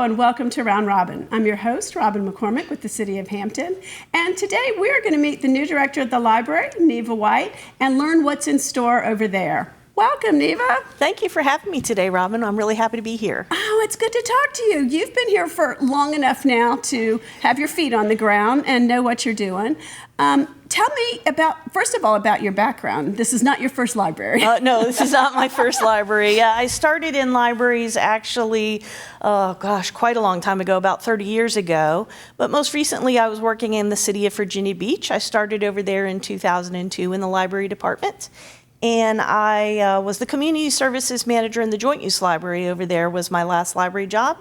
Hello and welcome to Round Robin. I'm your host, Robin McCormick with the City of Hampton. And today we're going to meet the new director of the library, Neva White, and learn what's in store over there. Welcome, Neva. Thank you for having me today, Robin. I'm really happy to be here. Oh, it's good to talk to you. You've been here for long enough now to have your feet on the ground and know what you're doing. Tell me first of all, about your background. This is not your first library. No, this is not my first library. Yeah, I started in libraries actually, quite a long time ago, about 30 years ago. But most recently, I was working in the city of Virginia Beach. I started over there in 2002 in the library department. And I was the community services manager in the joint use library over there was my last library job.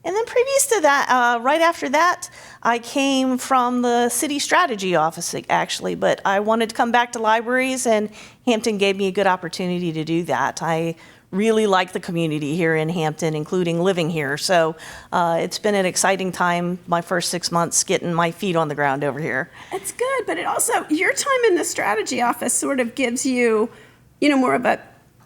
And then previous to that, right after that, I came from the city strategy office, actually, but I wanted to come back to libraries, and Hampton gave me a good opportunity to do that. I really like the community here in Hampton, including living here. So it's been an exciting time, my first 6 months, getting my feet on the ground over here. It's good, but it also, your time in the strategy office sort of gives you,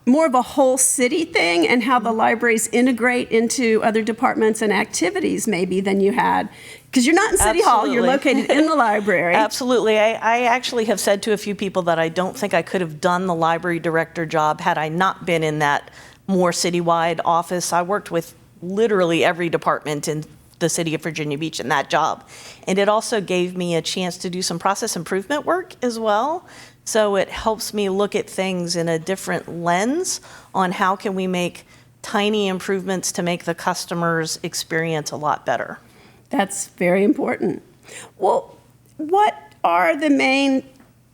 more of a whole city thing and how the libraries integrate into other departments and activities maybe than you had. Because you're not in City Hall, you're located in the library. Absolutely. I actually have said to a few people that I don't think I could have done the library director job had I not been in that more citywide office. I worked with literally every department in the city of Virginia Beach in that job. And it also gave me a chance to do some process improvement work as well. So it helps me look at things in a different lens on how can we make tiny improvements to make the customer's experience a lot better. That's very important. Well, what are the main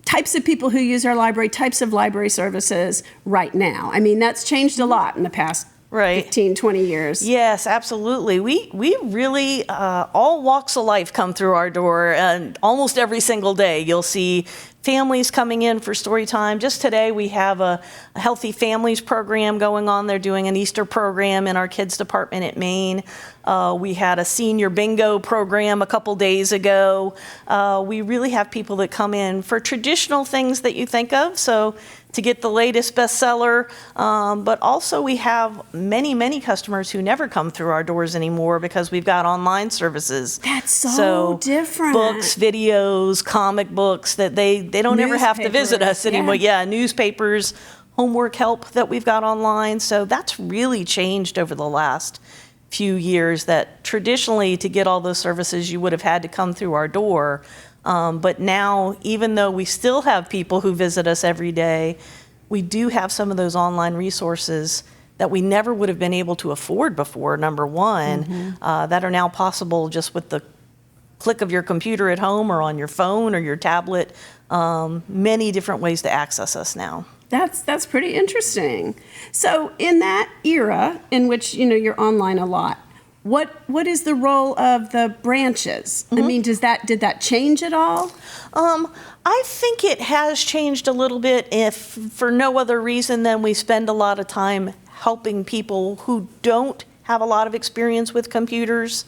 types of people who use our library, types of library services right now? I mean, that's changed a lot in the past 15, 20 years. Yes, absolutely. We really, all walks of life come through our door, and almost every single day you'll see families coming in for story time. Just today we have a Healthy Families program going on. They're doing an Easter program in our kids department at Maine. We had a senior bingo program a couple days ago. We really have people that come in for traditional things that you think of. So to get the latest bestseller, but also we have many customers who never come through our doors anymore because we've got online services. That's so different. Books, videos, comic books that they don't ever have to visit us anymore. Yeah, newspapers, homework help that we've got online. So that's really changed over the last few years, that traditionally to get all those services you would have had to come through our door. But now, even though we still have people who visit us every day, we do have some of those online resources that we never would have been able to afford before, number one, that are now possible just with the click of your computer at home or on your phone or your tablet. Many different ways to access us now. That's pretty interesting. So in that era in which, you're online a lot, what is the role of the branches? I mean, did that change at all? I think it has changed a little bit, if for no other reason than we spend a lot of time helping people who don't have a lot of experience with computers.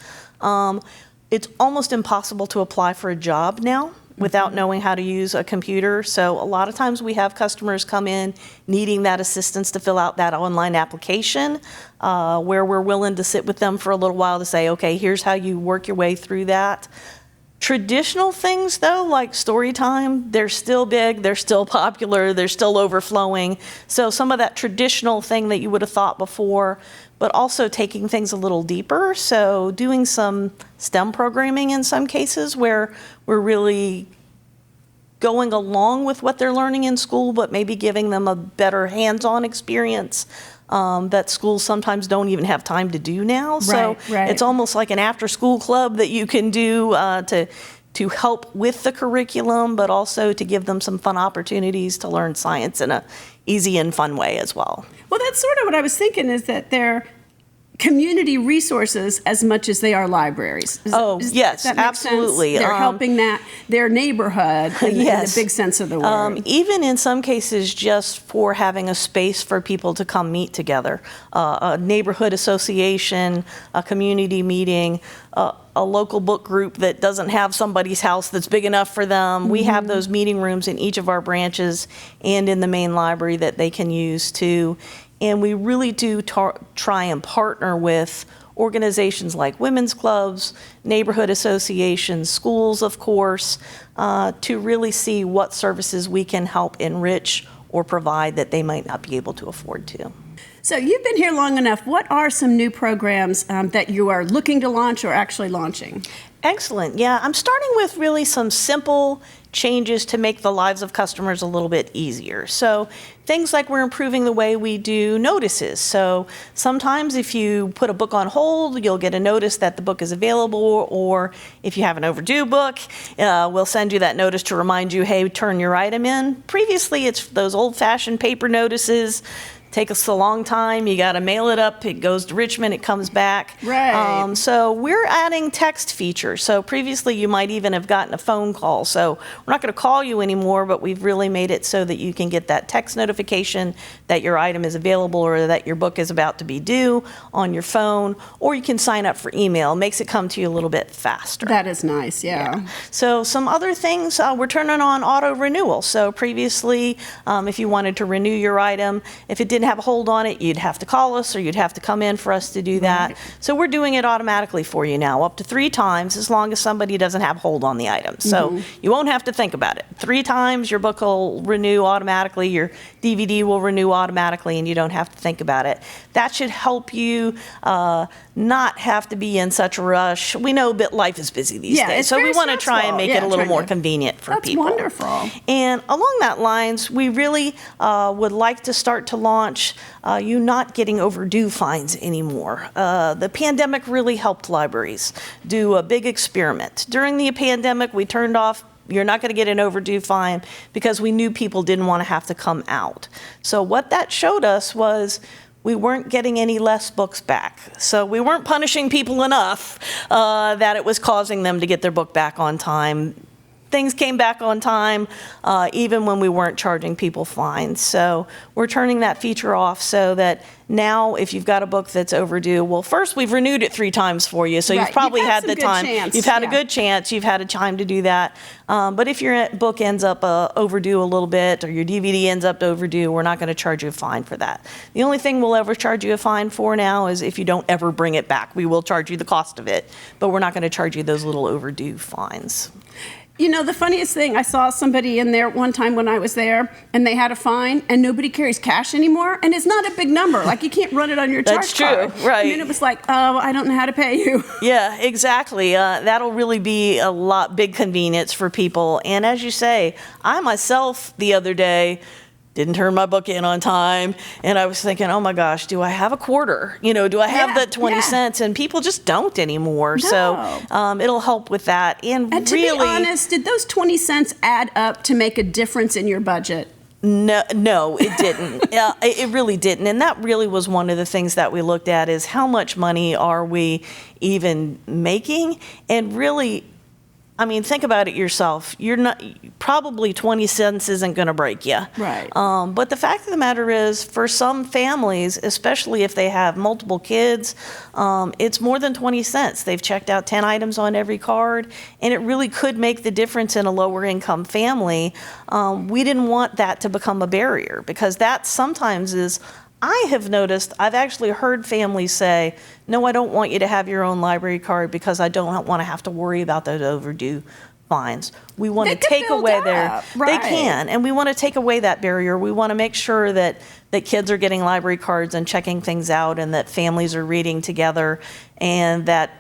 It's almost impossible to apply for a job now without knowing how to use a computer. So a lot of times we have customers come in needing that assistance to fill out that online application, where we're willing to sit with them for a little while to say, okay, here's how you work your way through that. Traditional things, though, like story time, they're still big, they're still popular, they're still overflowing. So some of that traditional thing that you would have thought before, but also taking things a little deeper. So doing some STEM programming in some cases where we're really going along with what they're learning in school, but maybe giving them a better hands-on experience that schools sometimes don't even have time to do now. So it's almost like an after-school club that you can do to help with the curriculum, but also to give them some fun opportunities to learn science in a easy and fun way as well. Well, that's sort of what I was thinking, is that they're community resources as much as they are libraries. Yes, absolutely. They're helping their neighborhood in the big sense of the word. Even in some cases, just for having a space for people to come meet together. A neighborhood association, a community meeting, a local book group that doesn't have somebody's house that's big enough for them. We have those meeting rooms in each of our branches and in the main library that they can use too. And we really do try and partner with organizations like women's clubs, neighborhood associations, schools, of course, to really see what services we can help enrich or provide that they might not be able to afford to. So you've been here long enough. What are some new programs that you are looking to launch or actually launching? Excellent. Yeah, I'm starting with really some simple changes to make the lives of customers a little bit easier. So things like we're improving the way we do notices. So sometimes if you put a book on hold, you'll get a notice that the book is available, or if you have an overdue book, we'll send you that notice to remind you, hey, turn your item in. Previously, it's those old-fashioned paper notices. Take us a long time. You got to mail it up. It goes to Richmond. It comes back. Right. So we're adding text features. So previously you might even have gotten a phone call. So we're not going to call you anymore, but we've really made it so that you can get that text notification that your item is available or that your book is about to be due on your phone, or you can sign up for email. It makes it come to you a little bit faster. That is nice, yeah. So some other things, we're turning on auto renewal. So previously, if you wanted to renew your item, if it didn't have a hold on it, you'd have to call us or you'd have to come in for us to do that. Right. So we're doing it automatically for you now, up to 3 times, as long as somebody doesn't have hold on the item. So you won't have to think about it. 3 times, your book will renew automatically, your DVD will renew automatically, and you don't have to think about it. That should help you not have to be in such a rush. We know that life is busy these days, so we want to try and make it a little more convenient for people. That's wonderful. And along that lines, we really would like to start to launch you not getting overdue fines anymore. The pandemic really helped libraries do a big experiment. During the pandemic, we turned off you're not going to get an overdue fine because we knew people didn't want to have to come out. So what that showed us was we weren't getting any less books back. So we weren't punishing people enough that it was causing them to get their book back on time. Things came back on time, even when we weren't charging people fines. So we're turning that feature off so that now if you've got a book that's overdue, well, first we've renewed it 3 times for you, so you've probably had the time. You've had a good chance. You've had a time to do that. But if your book ends up overdue a little bit, or your DVD ends up overdue, we're not going to charge you a fine for that. The only thing we'll ever charge you a fine for now is if you don't ever bring it back. We will charge you the cost of it, but we're not going to charge you those little overdue fines. You know, the funniest thing, I saw somebody in there one time when I was there, and they had a fine, and nobody carries cash anymore, and it's not a big number. Like, you can't run it on your charge card. That's true, right. And then it was like, oh, I don't know how to pay you. Yeah, exactly. That'll really be a big convenience for people. And as you say, I myself the other day didn't turn my book in on time, and I was thinking, oh my gosh, do I have a quarter? You know, do I have that 20 cents? And people just don't anymore. No. So it'll help with that. And to really, be honest, did those 20 cents add up to make a difference in your budget? No, it didn't. It really didn't. And that really was one of the things that we looked at, is how much money are we even making? And really, I mean, think about it yourself. You're not, probably 20 cents isn't going to break you. Right. But the fact of the matter is, for some families, especially if they have multiple kids, it's more than 20 cents. They've checked out 10 items on every card, and it really could make the difference in a lower income family. We didn't want that to become a barrier, because that sometimes is, I have noticed, I've actually heard families say, no, I don't want you to have your own library card because I don't want to have to worry about those overdue fines. We want to take away their, right. They can, and we want to take away that barrier. We want to make sure that kids are getting library cards and checking things out, and that families are reading together, and that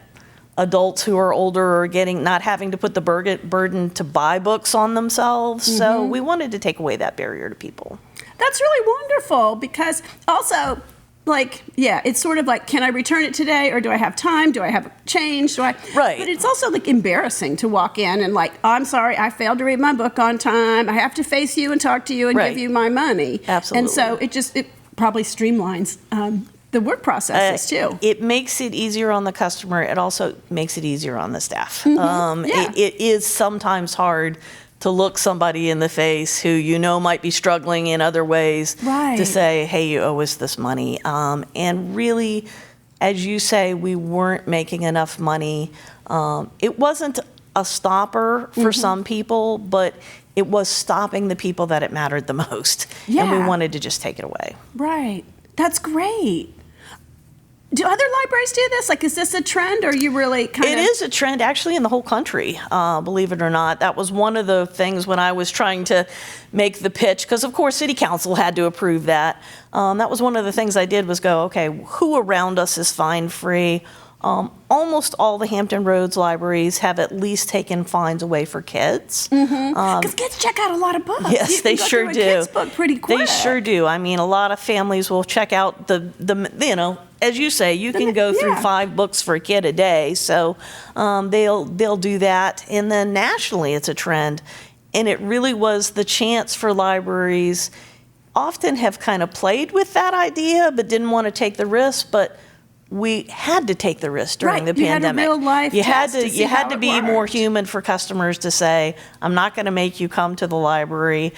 adults who are older are not having to put the burden to buy books on themselves. Mm-hmm. So we wanted to take away that barrier to people. That's really wonderful, because also, like, yeah, it's sort of like, can I return it today, or do I have time? Do I have change? Right. But it's also like embarrassing to walk in and like, I'm sorry, I failed to read my book on time. I have to face you and talk to you and give you my money. Absolutely. And so it probably streamlines the work processes too. It makes it easier on the customer. It also makes it easier on the staff. Mm-hmm. It is sometimes hard to look somebody in the face who you know might be struggling in other ways, right, to say, hey, you owe us this money. And really, as you say, we weren't making enough money. It wasn't a stopper for some people, but it was stopping the people that it mattered the most. Yeah. And we wanted to just take it away. Right. That's great. do other libraries do this? Like, is this a trend, or are you really kind of? It is a trend actually in the whole country, believe it or not. That was one of the things when I was trying to make the pitch, because of course City Council had to approve that. That was one of the things I did was go, okay, who around us is fine free? Almost all the Hampton Roads libraries have at least taken fines away for kids. Because kids check out a lot of books. Yes, You can they go sure through do. A kid's book pretty quick. They sure do. I mean, a lot of families will check out the as you say, you can go through Yeah. 5 books for a kid a day. So they'll do that. And then nationally, it's a trend. And it really was the chance for libraries often have kind of played with that idea, but didn't want to take the risk. But we had to take the risk during Right. the You had a pandemic. real life test to see you had how to it be more worked. human for customers to say, I'm not going to make you come to the library.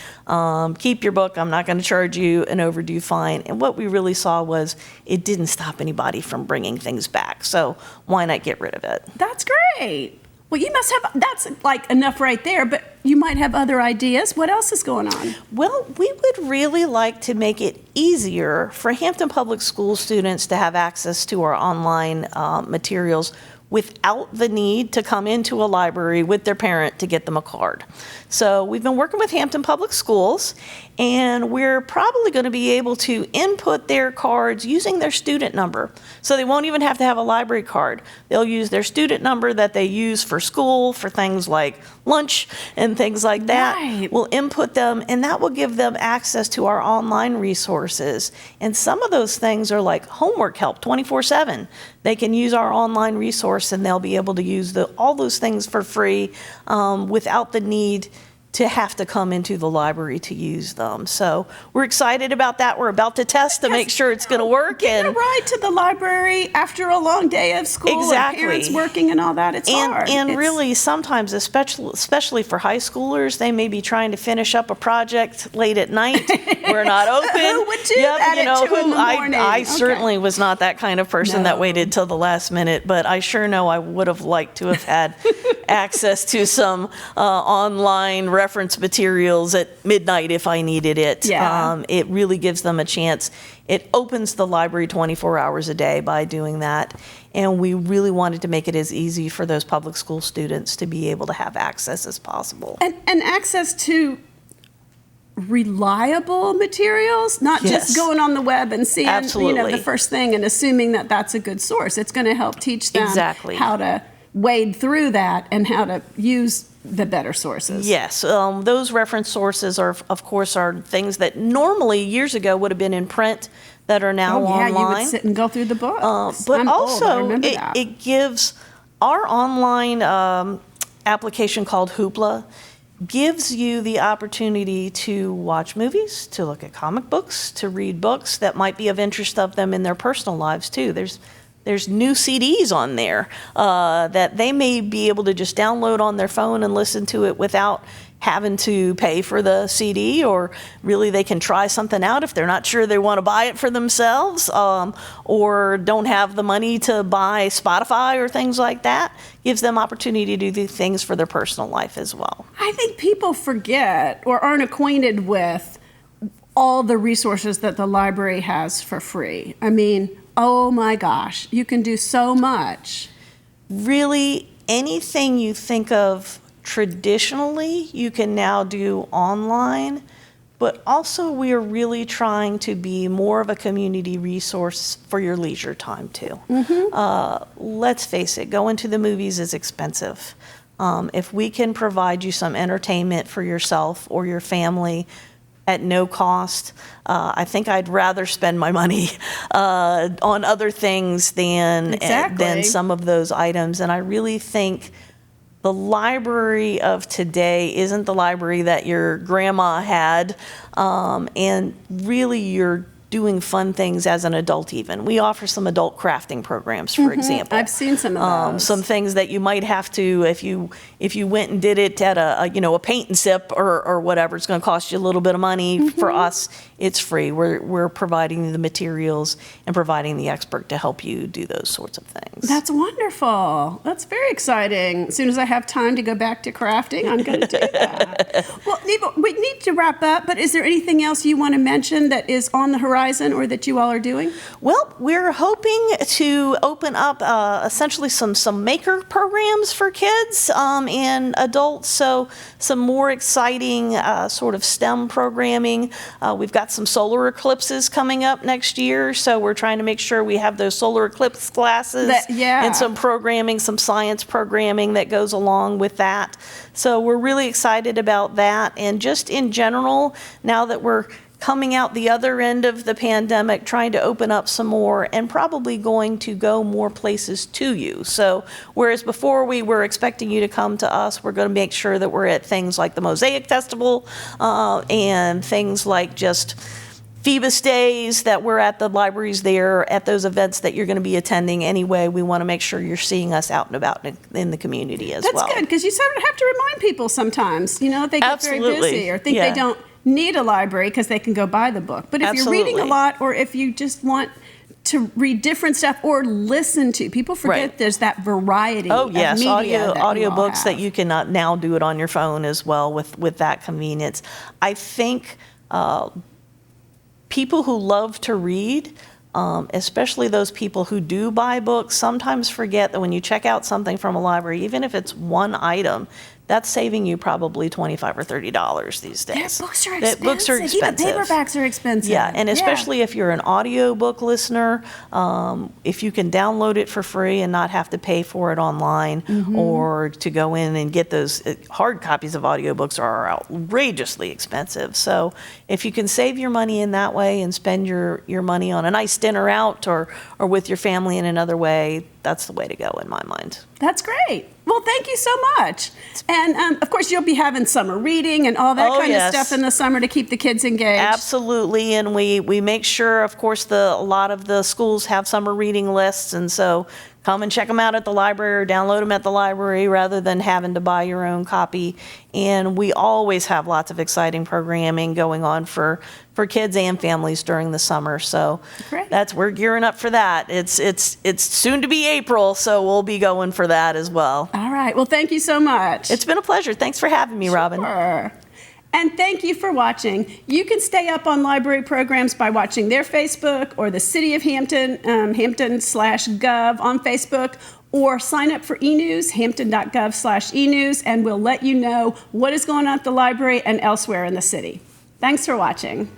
Keep your book. I'm not going to charge you an overdue fine. And what we really saw was it didn't stop anybody from bringing things back. So why not get rid of it? That's great. Well, you must have, that's like enough right there, but you might have other ideas. What else is going on? Well, we would really like to make it easier for Hampton Public School students to have access to our online materials without the need to come into a library with their parent to get them a card. So we've been working with Hampton Public Schools, and we're probably going to be able to input their cards using their student number. So they won't even have to have a library card. They'll use their student number that they use for school, for things like lunch and things like that. Right. We'll input them, and that will give them access to our online resources. And some of those things are like homework help 24/7. They can use our online resource, and they'll be able to use all those things for free without the need to have to come into the library to use them. So we're excited about that. We're about to test to make sure it's going to work. Getting a And ride to the library after a long day of school Exactly. and parents working and all that, it's hard. And It's- really, sometimes, especially for high schoolers, they may be trying to finish up a project late at night. We're not open. Who would do that at 2 in the morning? I Okay. certainly was not that kind of person that No. waited till the last minute, but I sure know I would have liked to have had access to some online reference materials at midnight if I needed it. Yeah. It really gives them a chance. It opens the library 24 hours a day by doing that. And we really wanted to make it as easy for those public school students to be able to have access as possible. and access to reliable materials, not Yes. just going on the web and seeing Absolutely. the first thing and assuming that that's a good source. It's going to help teach them Exactly. how to wade through that and how to use the better sources. Yes, those reference sources are, of course, are things that normally years ago would have been in print that are now Oh, yeah, online. you would sit and go through the books. But I'm old, I also, remember that. it gives our online application called Hoopla gives you the opportunity to watch movies, to look at comic books, to read books that might be of interest of them in their personal lives too. There's new CDs on there that they may be able to just download on their phone and listen to it without having to pay for the CD, or really they can try something out if they're not sure they want to buy it for themselves, or don't have the money to buy Spotify or things like that. Gives them opportunity to do things for their personal life as well. I think people forget or aren't acquainted with all the resources that the library has for free. I mean, oh my gosh, you can do so much. Really, anything you think of traditionally, you can now do online, but also we are really trying to be more of a community resource for your leisure time too. Let's face it, going to the movies is expensive. If we can provide you some entertainment for yourself or your family at no cost, I think I'd rather spend my money on other things than Exactly. some of those items. And I really think the library of today isn't the library that your grandma had, and really you're doing fun things as an adult even. We offer some adult crafting programs, for example. I've seen some of those. Some things that you might have to, if you went and did it at a paint and sip or whatever, it's going to cost you a little bit of money. For us, it's free. We're providing the materials and providing the expert to help you do those sorts of things. That's wonderful. That's very exciting. As soon as I have time to go back to crafting, I'm going to do that. Well, Neva, we need to wrap up, but is there anything else you want to mention that is on the horizon or that you all are doing? Well, we're hoping to open up essentially some maker programs for kids and adults, so some more exciting sort of STEM programming. We've got some solar eclipses coming up next year, so we're trying to make sure we have those solar eclipse classes and some programming, some science programming that goes along with that. So we're really excited about that. And just in general, now that we're coming out the other end of the pandemic, trying to open up some more and probably going to go more places to you. So whereas before we were expecting you to come to us, we're going to make sure that we're at things like the Mosaic Festival and things like just Phoebus Days, that we're at the libraries there, at those events that you're going to be attending anyway. We want to make sure you're seeing us out and about in the community as well. That's good, because you sort of have to remind people sometimes, you know, they get very busy or think they don't need a library because they can go buy the book. But if you're reading a lot, or if you just want to read different stuff or listen to, people forget there's that variety of media audiobooks that you can now do it on your phone as well with that convenience. I think people who love to read, especially those people who do buy books, sometimes forget that when you check out something from a library, even if it's one item, that's saving you probably $25 or $30 these days. Books are expensive. Books are expensive. Even paperbacks are expensive. Yeah, and especially if you're an audiobook listener, if you can download it for free and not have to pay for it online, or to go in and get those hard copies of audiobooks are outrageously expensive. So if you can save your money in that way and spend your money on a nice dinner out or with your family in another way, that's the way to go in my mind. That's great. Well, thank you so much. And of course, you'll be having summer reading and all that kind of stuff in the summer to keep the kids engaged. Absolutely. And we make sure, of course, a lot of the schools have summer reading lists. And so come and check them out at the library or download them at the library rather than having to buy your own copy. And we always have lots of exciting programming going on for kids and families during the summer. So we're gearing up for that. It's soon to be April, so we'll be going for that as well. All right. Well, thank you so much. It's been a pleasure. Thanks for having me, Robin. And thank you for watching. You can stay up on library programs by watching their Facebook or the City of Hampton, Hampton/Gov on Facebook, or sign up for e-news, hampton.gov/e-news, and we'll let you know what is going on at the library and elsewhere in the city. Thanks for watching.